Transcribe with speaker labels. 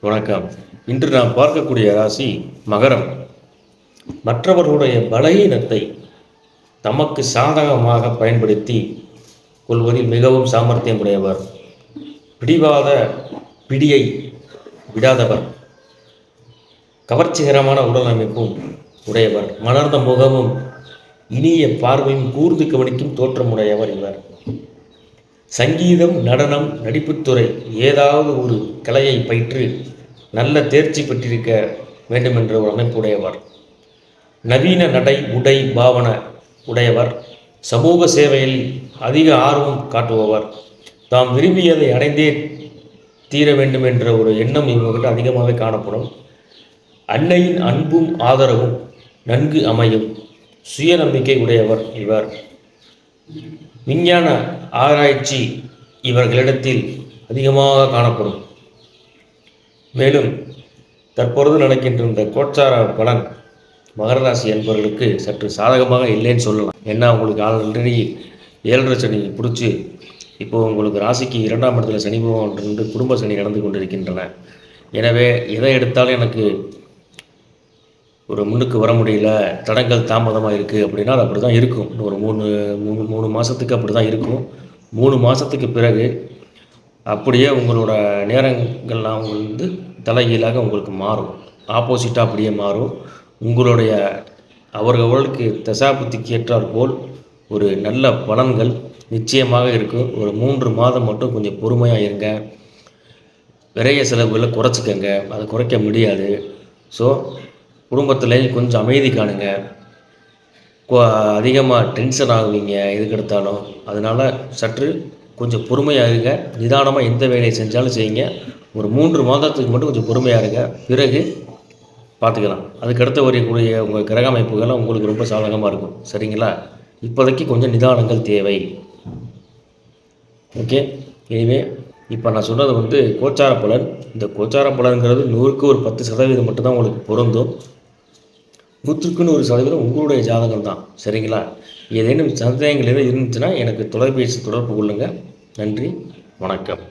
Speaker 1: வணக்கம். இன்று நாம் பார்க்கக்கூடிய ராசி மகரம். மற்றவர்களுடைய பலகீனத்தை தமக்கு சாதகமாக பயன்படுத்தி கொள்வதில் மிகவும் சாமர்த்தியம் உடையவர். பிடிவாத பிடியை விடாதவர். கவர்ச்சிகரமான உடல் அமைப்பும் உடையவர். மலர்ந்த முகமும் இனிய பார்வையும் கூர்ந்து கவனிக்கும் தோற்றமுடையவர் இவர். சங்கீதம், நடனம், நடிப்புத்துறை ஏதாவது ஒரு கலையை பயின்று நல்ல தேர்ச்சி பெற்றிருக்க வேண்டுமென்ற ஒரு அமைப்புடையவர். நவீன நடை, உடை, பாவனை உடையவர். சமூக சேவையில் அதிக ஆர்வம் காட்டுபவர். தாம் விரும்பியதை அடைந்தே தீர வேண்டும் என்ற ஒரு எண்ணம் இவங்ககிட்ட அதிகமாகவே காணப்படும். அன்னையின் அன்பும் ஆதரவும் நன்கு அமையும். சுயநம்பிக்கை உடையவர் இவர். விஞ்ஞான ஆராய்ச்சி இவர்களிடத்தில் அதிகமாக காணப்படும். மேலும் தற்பொழுது நடக்கின்ற இந்த கோச்சார பலன் மகர ராசி என்பவர்களுக்கு சற்று சாதகமாக இல்லைன்னு சொல்லலாம். ஏன்னா உங்களுக்கு ஆல்ரெடி 7.5 சனி பிடிச்சி இப்போது உங்களுக்கு ராசிக்கு 2ஆம் இடத்துல சனி பகவான் இருந்து குடும்ப சனி நடந்து கொண்டிருக்கின்றன. எனவே எதை எடுத்தாலும் எனக்கு ஒரு முன்னுக்கு வர முடியல, தடங்கள் தாமதமாக இருக்குது அப்படின்னா அது அப்படி தான் இருக்கும். ஒரு மூணு மாதத்துக்கு அப்படி தான் இருக்கும். 3 மாதத்துக்கு பிறகு அப்படியே உங்களோட நேரங்கள்லாம் தலைகீழாக உங்களுக்கு மாறும். ஆப்போசிட்டாக அப்படியே மாறும். உங்களுடைய அவர்களுக்கு தசாபுத்திக்கு ஏற்றாற் போல் ஒரு நல்ல பலன்கள் நிச்சயமாக இருக்கும். ஒரு 3 மாதம் மட்டும் கொஞ்சம் பொறுமையாக இருங்க. விரைய செலவுகளை குறைச்சிக்கங்க. அதை குறைக்க முடியாது. ஸோ குடும்பத்தில் கொஞ்சம் அமைதி காணுங்க. அதிகமாக டென்ஷன் ஆகுவீங்க எதுக்கு எடுத்தாலும். அதனால் சற்று கொஞ்சம் பொறுமையாக இருங்க. நிதானமாக எந்த வேலையை செஞ்சாலும் செய்யுங்க. ஒரு 3 மாதத்துக்கு மட்டும் கொஞ்சம் பொறுமையாக இருங்க. பிறகு பார்த்துக்கலாம். அதுக்கடுத்த வரக்கூடிய உங்கள் கிரக அமைப்புகள்லாம் உங்களுக்கு ரொம்ப சாதகமாக இருக்கும். சரிங்களா? இப்போதைக்கு கொஞ்சம் நிதானங்கள் தேவை. ஓகே. எனிவே இப்போ நான் சொன்னது கோச்சார பலன். இந்த கோச்சார பலன்கிறது 100க்கு ஒரு 10% மட்டும்தான் உங்களுக்கு பொருந்தும். 100க்கு 100% உங்களுடைய ஜாதகம் தான். சரிங்களா? ஏதேனும் சந்தேகங்கள் எதுவும் இருந்துச்சுன்னா எனக்கு தொலைபேசி தொடர்பு கொள்ளுங்கள். நன்றி, வணக்கம்.